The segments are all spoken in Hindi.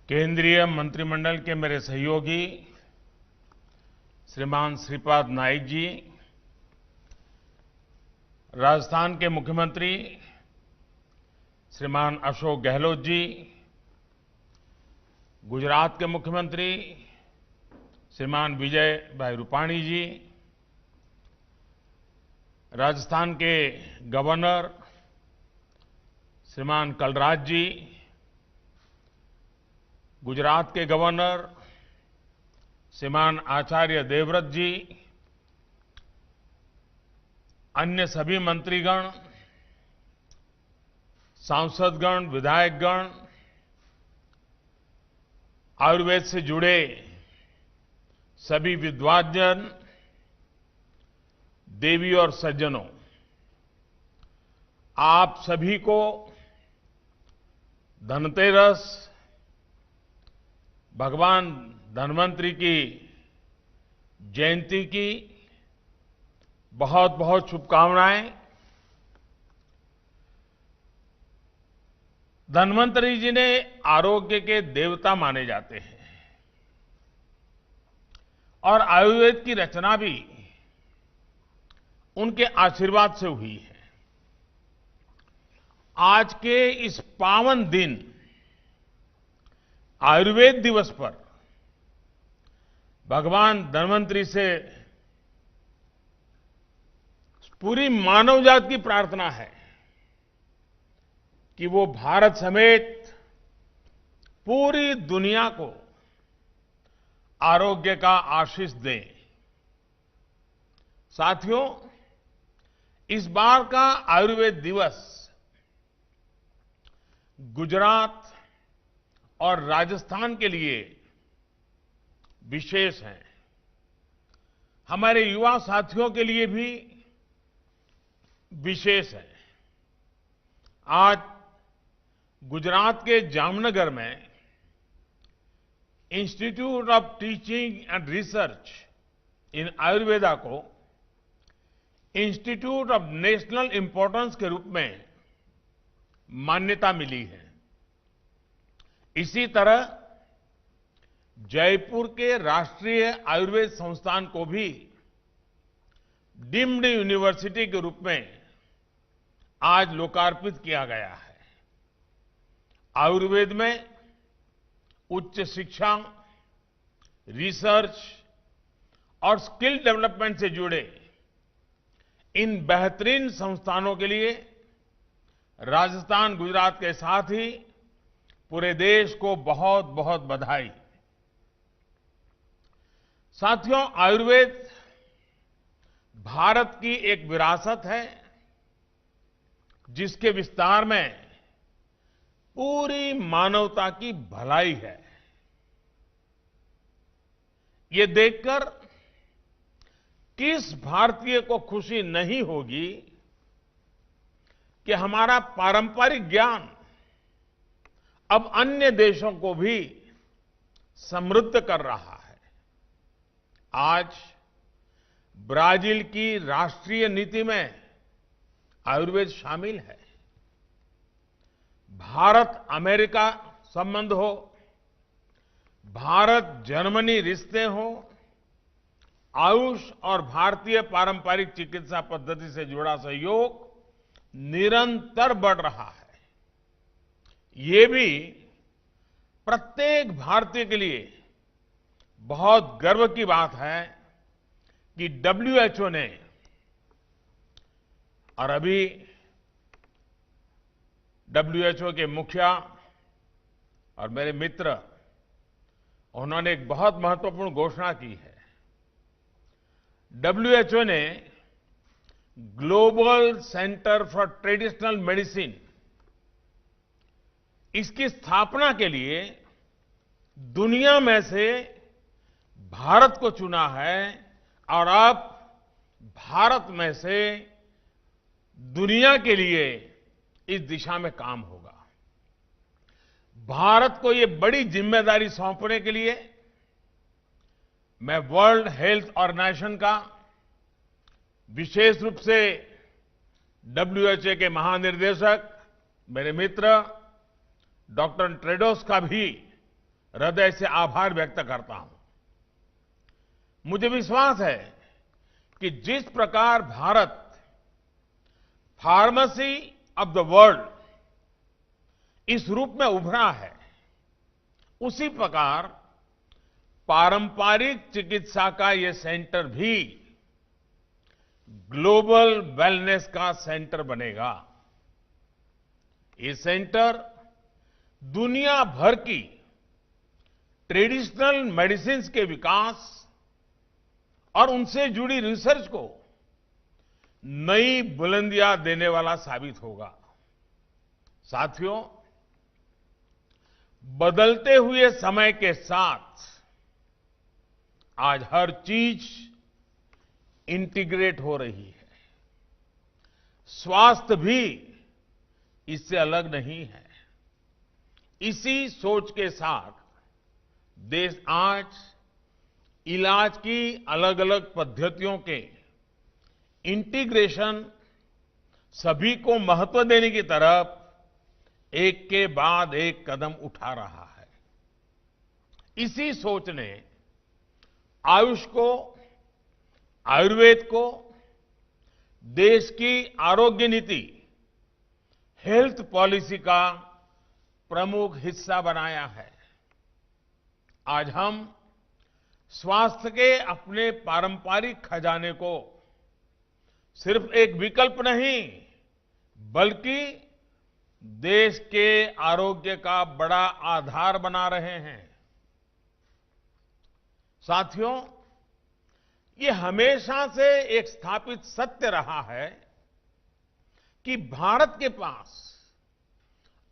केंद्रीय मंत्रिमंडल के मेरे सहयोगी श्रीमान श्रीपाद नाइक जी, राजस्थान के मुख्यमंत्री श्रीमान अशोक गहलोत जी, गुजरात के मुख्यमंत्री श्रीमान विजय भाई रूपाणी जी, राजस्थान के गवर्नर श्रीमान कलराज जी, गुजरात के गवर्नर श्रीमान आचार्य देवव्रत जी, अन्य सभी मंत्रीगण, सांसदगण, विधायकगण, आयुर्वेद से जुड़े सभी विद्वानजन, देवी और सज्जनों, आप सभी को धनतेरस, भगवान धन्वंतरि की जयंती की बहुत बहुत शुभकामनाएं। धन्वंतरि जी ने आरोग्य के देवता माने जाते हैं और आयुर्वेद की रचना भी उनके आशीर्वाद से हुई है। आज के इस पावन दिन आयुर्वेद दिवस पर भगवान धन्वंतरि से पूरी मानव जाति की प्रार्थना है कि वो भारत समेत पूरी दुनिया को आरोग्य का आशीष दें। साथियों, इस बार का आयुर्वेद दिवस गुजरात और राजस्थान के लिए विशेष है। हमारे युवा साथियों के लिए भी विशेष है। आज गुजरात के जामनगर में institute of teaching and research इन आयुर्वेदा को इंस्टीट्यूट ऑफ नेशनल इंपॉर्टेंस के रूप में मान्यता मिली है। इसी तरह जयपुर के राष्ट्रीय आयुर्वेद संस्थान को भी डीम्ड यूनिवर्सिटी के रूप में आज लोकार्पित किया गया है। आयुर्वेद में उच्च शिक्षा, रिसर्च और स्किल डेवलपमेंट से जुड़े इन बेहतरीन संस्थानों के लिए राजस्थान, गुजरात के साथ ही पूरे देश को बहुत बहुत बधाई। साथियों, आयुर्वेद भारत की एक विरासत है जिसके विस्तार में पूरी मानवता की भलाई है। ये देखकर किस भारतीय को खुशी नहीं होगी कि हमारा पारंपरिक ज्ञान अब अन्य देशों को भी समृद्ध कर रहा है। आज ब्राजील की राष्ट्रीय नीति में आयुर्वेद शामिल है। भारत अमेरिका संबंध हो, भारत जर्मनी रिश्ते हो, आयुष और भारतीय पारंपरिक चिकित्सा पद्धति से जुड़ा सहयोग निरंतर बढ़ रहा है। ये भी प्रत्येक भारतीय के लिए बहुत गर्व की बात है कि WHO ने और अभी WHO के मुखिया और मेरे मित्र, उन्होंने एक बहुत महत्वपूर्ण घोषणा की है। WHO ने global centre for traditional medicine, इसकी स्थापना के लिए दुनिया में से भारत को चुना है और अब भारत में से दुनिया के लिए इस दिशा में काम होगा। भारत को ये बड़ी जिम्मेदारी सौंपने के लिए मैं वर्ल्ड हेल्थ ऑर्गेनाइजेशन का विशेष रूप से WHO के महानिर्देशक, मेरे मित्र डॉक्टर टेड्रोस का भी हृदय से आभार व्यक्त करता हूं। मुझे विश्वास है कि जिस प्रकार Bharat pharmacy of the world इस रूप में उभरा है, उसी प्रकार पारंपरिक चिकित्सा का ये सेंटर भी ग्लोबल वेलनेस का सेंटर बनेगा। ये सेंटर दुनिया भर की ट्रेडिशनल मेडिसिन के विकास और उनसे जुड़ी रिसर्च को नई बुलंदियां देने वाला साबित होगा। साथियों, बदलते हुए समय के साथ आज हर चीज इंटीग्रेट हो रही है। स्वास्थ्य भी इससे अलग नहीं है। इसी सोच के साथ देश आज इलाज की अलग अलग पद्धतियों के इंटीग्रेशन, सभी को महत्व देने की तरफ एक के बाद एक कदम उठा रहा है। इसी सोच ने आयुष को, आयुर्वेद को देश की आरोग्य नीति, हेल्थ पॉलिसी का प्रमुख हिस्सा बनाया है। आज हम स्वास्थ्य के अपने पारंपरिक खजाने को सिर्फ एक विकल्प नहीं, बल्कि देश के आरोग्य का बड़ा आधार बना रहे हैं। साथियों, ये हमेशा से एक स्थापित सत्य रहा है कि भारत के पास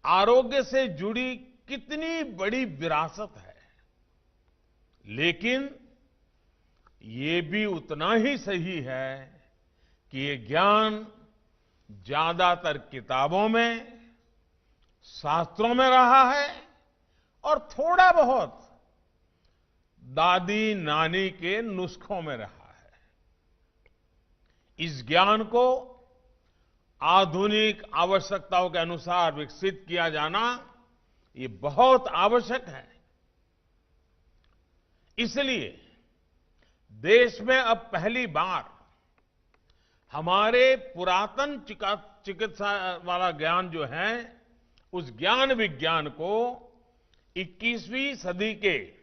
आरोग्य से जुड़ी कितनी बड़ी विरासत है, लेकिन ये भी उतना ही सही है कि ये ज्ञान ज्यादातर किताबों में, शास्त्रों में रहा है और थोड़ा बहुत दादी नानी के नुस्खों में रहा है। इस ज्ञान को आधुनिक आवश्यकताओं के अनुसार विकसित किया जाना ये बहुत आवश्यक है। इसलिए देश में अब पहली बार हमारे पुरातन चिकित्सा वाला ज्ञान जो है, उस ज्ञान विज्ञान को 21वीं सदी के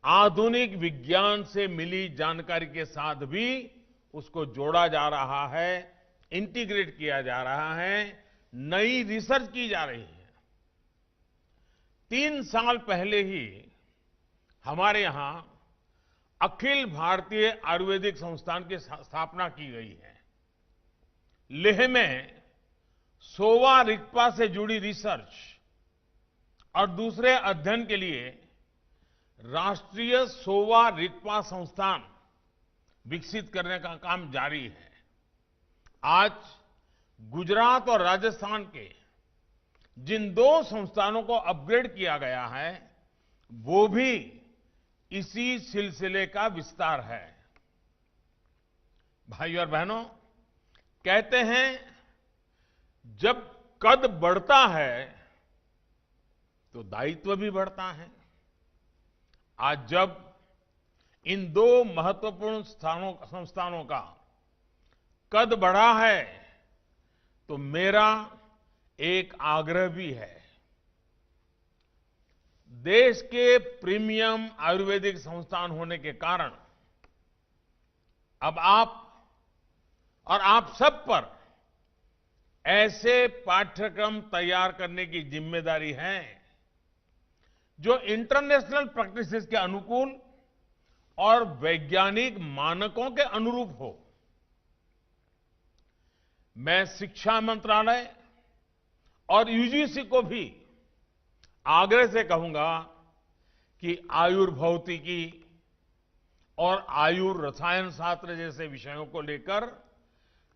आधुनिक विज्ञान से मिली जानकारी के साथ भी उसको जोड़ा जा रहा है, इंटीग्रेट किया जा रहा है, नई रिसर्च की जा रही है। 3 साल पहले ही हमारे यहां अखिल भारतीय आयुर्वेदिक संस्थान की स्थापना की गई है। लेह में सोवा रिगपा से जुड़ी रिसर्च और दूसरे अध्ययन के लिए राष्ट्रीय सोवा रिगपा संस्थान विकसित करने का काम जारी है। आज गुजरात और राजस्थान के जिन 2 संस्थानों को अपग्रेड किया गया है, वो भी इसी सिलसिले का विस्तार है। भाइयों और बहनों, कहते हैं जब कद बढ़ता है तो दायित्व भी बढ़ता है। आज जब इन 2 महत्वपूर्ण संस्थानों का कद बढ़ा है, तो मेरा एक आग्रह भी है। देश के प्रीमियम आयुर्वेदिक संस्थान होने के कारण अब आप सब पर ऐसे पाठ्यक्रम तैयार करने की जिम्मेदारी है जो इंटरनेशनल प्रैक्टिसेस के अनुकूल और वैज्ञानिक मानकों के अनुरूप हो। मैं शिक्षा मंत्रालय और यूजीसी को भी आग्रह से कहूंगा कि आयुर्भौतिकी और आयुर्रसायन शास्त्र जैसे विषयों को लेकर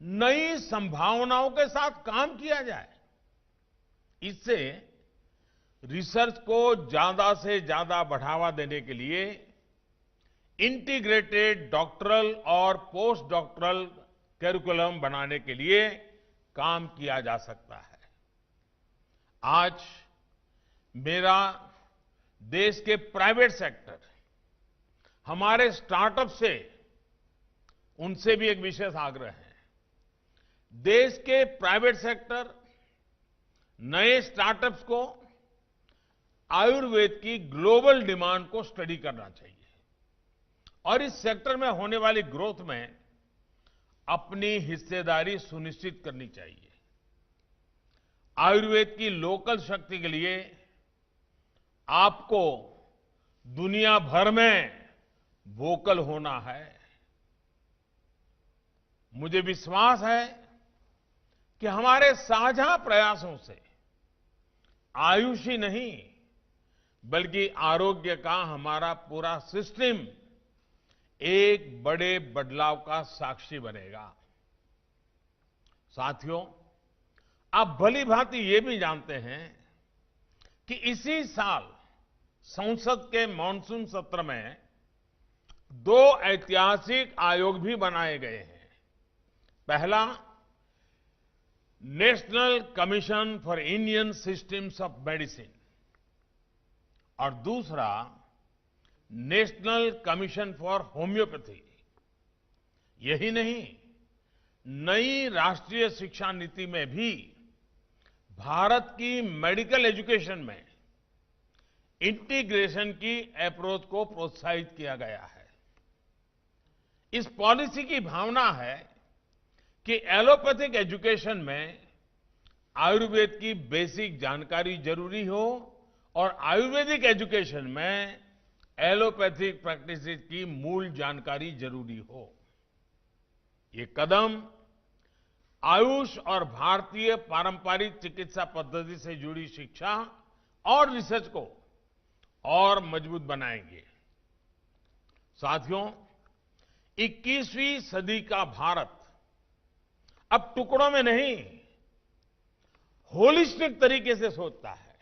नई संभावनाओं के साथ काम किया जाए। इससे रिसर्च को ज्यादा से ज्यादा बढ़ावा देने के लिए इंटीग्रेटेड डॉक्टरल और पोस्ट डॉक्टरल करिकुलम बनाने के लिए काम किया जा सकता है। आज मेरा देश के प्राइवेट सेक्टर, हमारे स्टार्टअप से, उनसे भी एक विशेष आग्रह है। देश के प्राइवेट सेक्टर, नए स्टार्टअप्स को आयुर्वेद की ग्लोबल डिमांड को स्टडी करना चाहिए और इस सेक्टर में होने वाली ग्रोथ में अपनी हिस्सेदारी सुनिश्चित करनी चाहिए। आयुर्वेद की लोकल शक्ति के लिए आपको दुनिया भर में वोकल होना है। मुझे विश्वास है कि हमारे साझा प्रयासों से आयुष ही नहीं बल्कि आरोग्य का हमारा पूरा सिस्टम एक बड़े बदलाव का साक्षी बनेगा। साथियों, आप भली भांति ये भी जानते हैं कि इसी साल संसद के मॉनसून सत्र में 2 ऐतिहासिक आयोग भी बनाए गए हैं। पहला, national commission for Indian systems of medicine और दूसरा, नेशनल कमीशन फॉर होम्योपैथी। यही नहीं, नई राष्ट्रीय शिक्षा नीति में भी भारत की मेडिकल एजुकेशन में इंटीग्रेशन की अप्रोच को प्रोत्साहित किया गया है। इस पॉलिसी की भावना है कि एलोपैथिक एजुकेशन में आयुर्वेद की बेसिक जानकारी जरूरी हो और आयुर्वेदिक एजुकेशन में एलोपैथिक प्रैक्टिस की मूल जानकारी जरूरी हो। ये कदम आयुष और भारतीय पारंपरिक चिकित्सा पद्धति से जुड़ी शिक्षा और रिसर्च को और मजबूत बनाएंगे। साथियों, 21वीं सदी का भारत अब टुकड़ों में नहीं, होलिस्टिक तरीके से सोचता है।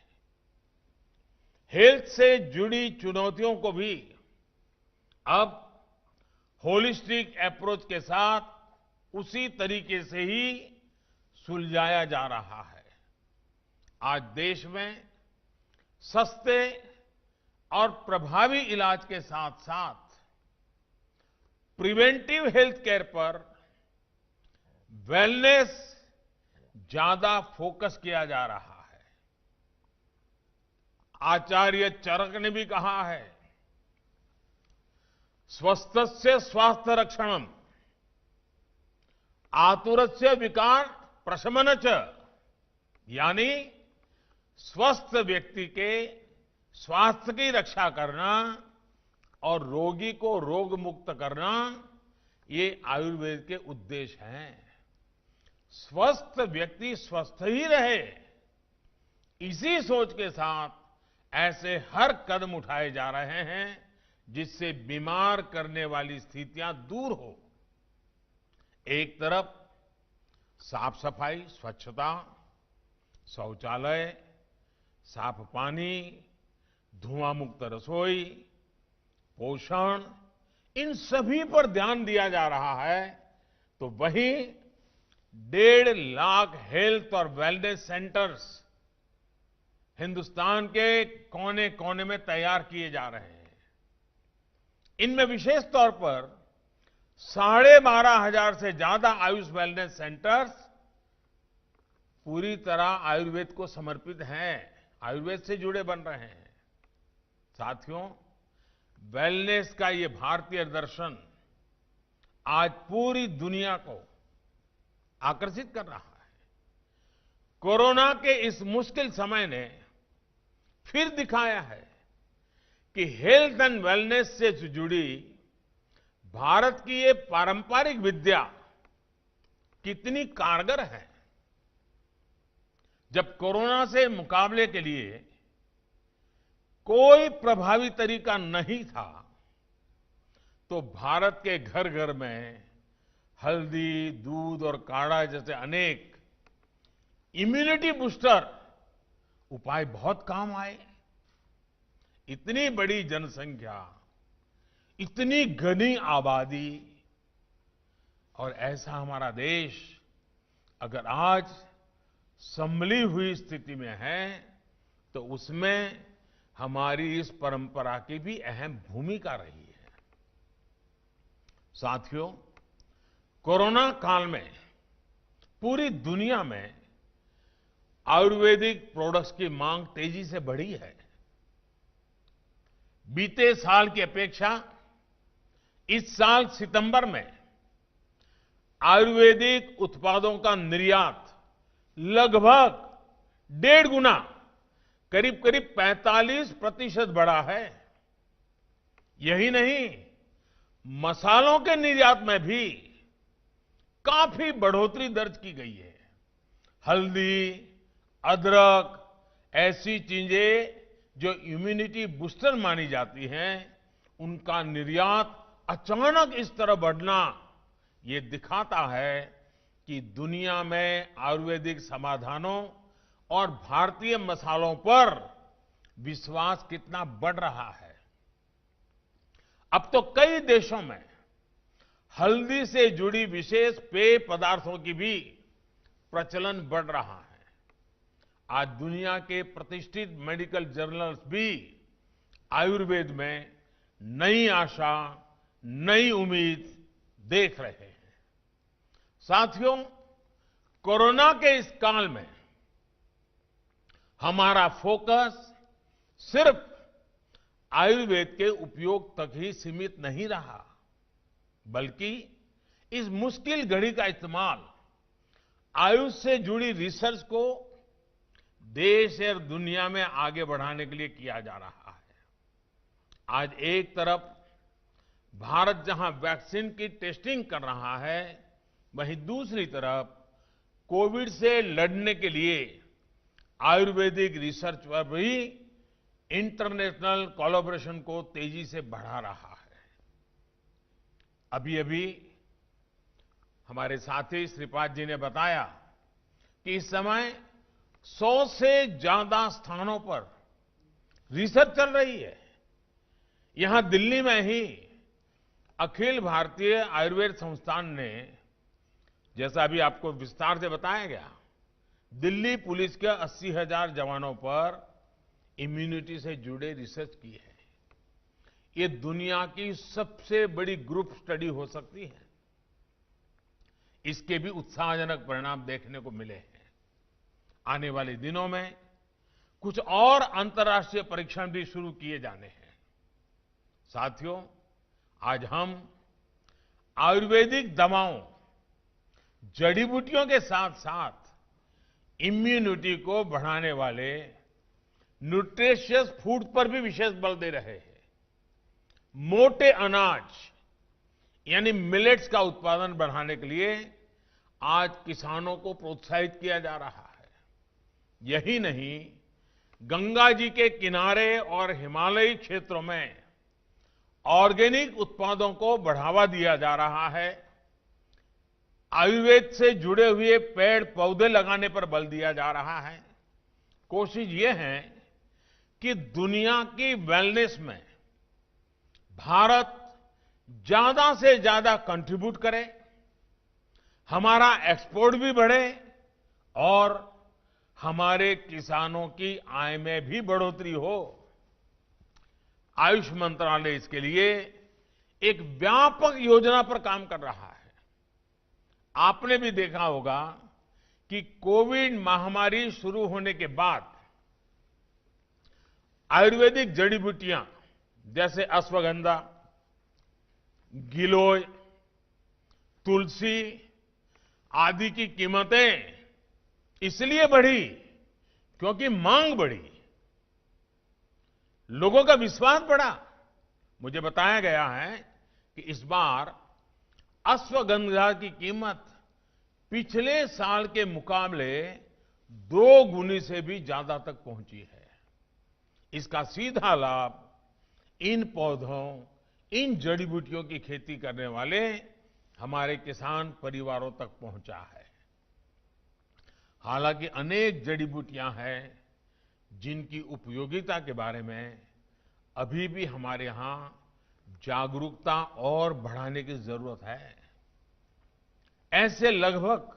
हेल्थ से जुड़ी चुनौतियों को भी अब होलिस्टिक अप्रोच के साथ उसी तरीके से ही सुलझाया जा रहा है। आज देश में सस्ते और प्रभावी इलाज के साथ साथ प्रिवेंटिव हेल्थ केयर पर वेलनेस ज्यादा फोकस किया जा रहा है। आचार्य चरक ने भी कहा है, स्वस्थस्य स्वास्थ्य रक्षणम आतुरस्य विकार प्रशमन च, यानी स्वस्थ व्यक्ति के स्वास्थ्य की रक्षा करना और रोगी को रोग मुक्त करना, ये आयुर्वेद के उद्देश्य हैं। स्वस्थ व्यक्ति स्वस्थ ही रहे, इसी सोच के साथ ऐसे हर कदम उठाए जा रहे हैं जिससे बीमार करने वाली स्थितियां दूर हो। एक तरफ साफ सफाई, स्वच्छता, शौचालय, साफ पानी, धुआं मुक्त रसोई, पोषण, इन सभी पर ध्यान दिया जा रहा है, तो वहीं 1.5 लाख हेल्थ और वेलनेस सेंटर्स हिंदुस्तान के कोने कोने में तैयार किए जा रहे हैं। इनमें विशेष तौर पर 12,500 से ज्यादा आयुष वेलनेस सेंटर्स पूरी तरह आयुर्वेद को समर्पित हैं, आयुर्वेद से जुड़े बन रहे हैं। साथियों, वेलनेस का ये भारतीय दर्शन आज पूरी दुनिया को आकर्षित कर रहा है। कोरोना के इस मुश्किल समय ने फिर दिखाया है कि हेल्थ एंड वेलनेस से जुड़ी भारत की ये पारंपरिक विद्या कितनी कारगर है। जब कोरोना से मुकाबले के लिए कोई प्रभावी तरीका नहीं था, तो भारत के घर घर में हल्दी, दूध और काढ़ा जैसे अनेक इम्यूनिटी बूस्टर उपाय बहुत काम आए। इतनी बड़ी जनसंख्या, इतनी घनी आबादी और ऐसा हमारा देश अगर आज संभली हुई स्थिति में है, तो उसमें हमारी इस परंपरा की भी अहम भूमिका रही है। साथियों, कोरोना काल में पूरी दुनिया में आयुर्वेदिक प्रोडक्ट्स की मांग तेजी से बढ़ी है। बीते साल की अपेक्षा इस साल सितंबर में आयुर्वेदिक उत्पादों का निर्यात लगभग 1.5 गुना, करीब करीब 45% बढ़ा है। यही नहीं, मसालों के निर्यात में भी काफी बढ़ोतरी दर्ज की गई है। हल्दी, अदरक, ऐसी चीजें जो इम्यूनिटी बूस्टर मानी जाती हैं, उनका निर्यात अचानक इस तरह बढ़ना, ये दिखाता है कि दुनिया में आयुर्वेदिक समाधानों और भारतीय मसालों पर विश्वास कितना बढ़ रहा है। अब तो कई देशों में हल्दी से जुड़ी विशेष पेय पदार्थों की भी प्रचलन बढ़ रहा है। आज दुनिया के प्रतिष्ठित मेडिकल जर्नल्स भी आयुर्वेद में नई आशा, नई उम्मीद देख रहे हैं। साथियों, कोरोना के इस काल में हमारा फोकस सिर्फ आयुर्वेद के उपयोग तक ही सीमित नहीं रहा, बल्कि इस मुश्किल घड़ी का इस्तेमाल आयुष से जुड़ी रिसर्च को देश और दुनिया में आगे बढ़ाने के लिए किया जा रहा है। आज एक तरफ भारत जहां वैक्सीन की टेस्टिंग कर रहा है, वहीं दूसरी तरफ कोविड से लड़ने के लिए आयुर्वेदिक रिसर्च पर भी इंटरनेशनल कोलैबोरेशन को तेजी से बढ़ा रहा है। अभी अभी हमारे साथी श्रीपाद जी ने बताया कि इस समय 100 से ज्यादा स्थानों पर रिसर्च चल रही है। यहां दिल्ली में ही अखिल भारतीय आयुर्वेद संस्थान ने, जैसा अभी आपको विस्तार से बताया गया, दिल्ली पुलिस के 80,000 जवानों पर इम्यूनिटी से जुड़े रिसर्च की है। ये दुनिया की सबसे बड़ी ग्रुप स्टडी हो सकती है। इसके भी उत्साहजनक परिणाम देखने को मिले हैं। आने वाले दिनों में कुछ और अंतर्राष्ट्रीय परीक्षण भी शुरू किए जाने हैं। साथियों, आज हम आयुर्वेदिक दवाओं, जड़ी बूटियों के साथ साथ इम्यूनिटी को बढ़ाने वाले न्यूट्रिशियस फूड पर भी विशेष बल दे रहे हैं। मोटे अनाज यानी मिलेट्स का उत्पादन बढ़ाने के लिए आज किसानों को प्रोत्साहित किया जा रहा है। यही नहीं, गंगा जी के किनारे और हिमालयी क्षेत्रों में ऑर्गेनिक उत्पादों को बढ़ावा दिया जा रहा है। आयुर्वेद से जुड़े हुए पेड़ पौधे लगाने पर बल दिया जा रहा है। कोशिश ये है कि दुनिया की वेलनेस में भारत ज्यादा से ज्यादा कंट्रीब्यूट करे, हमारा एक्सपोर्ट भी बढ़े और हमारे किसानों की आय में भी बढ़ोतरी हो। आयुष मंत्रालय इसके लिए एक व्यापक योजना पर काम कर रहा है। आपने भी देखा होगा कि कोविड महामारी शुरू होने के बाद आयुर्वेदिक जड़ी बूटियां जैसे अश्वगंधा, गिलोय, तुलसी आदि की कीमतें इसलिए बढ़ी क्योंकि मांग बढ़ी, लोगों का विश्वास बढ़ा। मुझे बताया गया है कि इस बार अश्वगंधा की कीमत पिछले साल के मुकाबले 2 गुनी से भी ज्यादा तक पहुंची है। इसका सीधा लाभ इन पौधों, इन जड़ी बूटियों की खेती करने वाले हमारे किसान परिवारों तक पहुंचा है। हालांकि अनेक जड़ी बूटियां हैं जिनकी उपयोगिता के बारे में अभी भी हमारे यहां जागरूकता और बढ़ाने की जरूरत है। ऐसे लगभग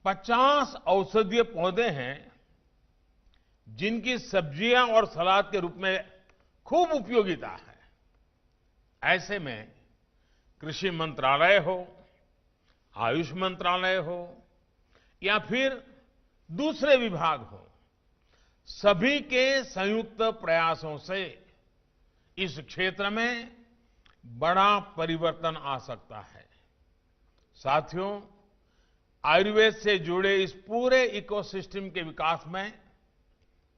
50 औषधीय पौधे हैं जिनकी सब्जियां और सलाद के रूप में खूब उपयोगिता है। ऐसे में कृषि मंत्रालय हो, आयुष मंत्रालय हो या फिर दूसरे विभाग हो, सभी के संयुक्त प्रयासों से इस क्षेत्र में बड़ा परिवर्तन आ सकता है। साथियों, आयुर्वेद से जुड़े इस पूरे इकोसिस्टम के विकास में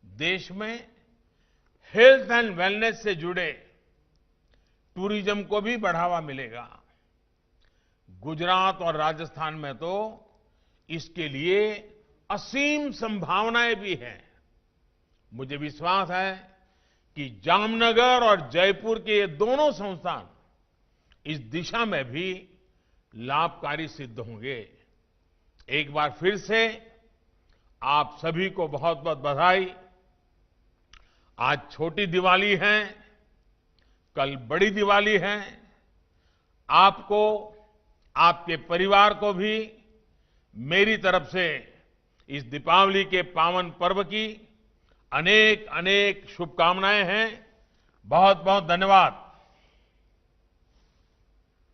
देश में हेल्थ एंड वेलनेस से जुड़े टूरिज्म को भी बढ़ावा मिलेगा। गुजरात और राजस्थान में तो इसके लिए असीम संभावनाएं भी हैं। मुझे विश्वास है कि जामनगर और जयपुर के ये दोनों संस्थान इस दिशा में भी लाभकारी सिद्ध होंगे। एक बार फिर से आप सभी को बहुत बहुत बधाई। आज छोटी दिवाली है, कल बड़ी दिवाली है। आपको, आपके परिवार को भी मेरी तरफ से इस दीपावली के पावन पर्व की अनेक अनेक शुभकामनाएं हैं। बहुत बहुत धन्यवाद।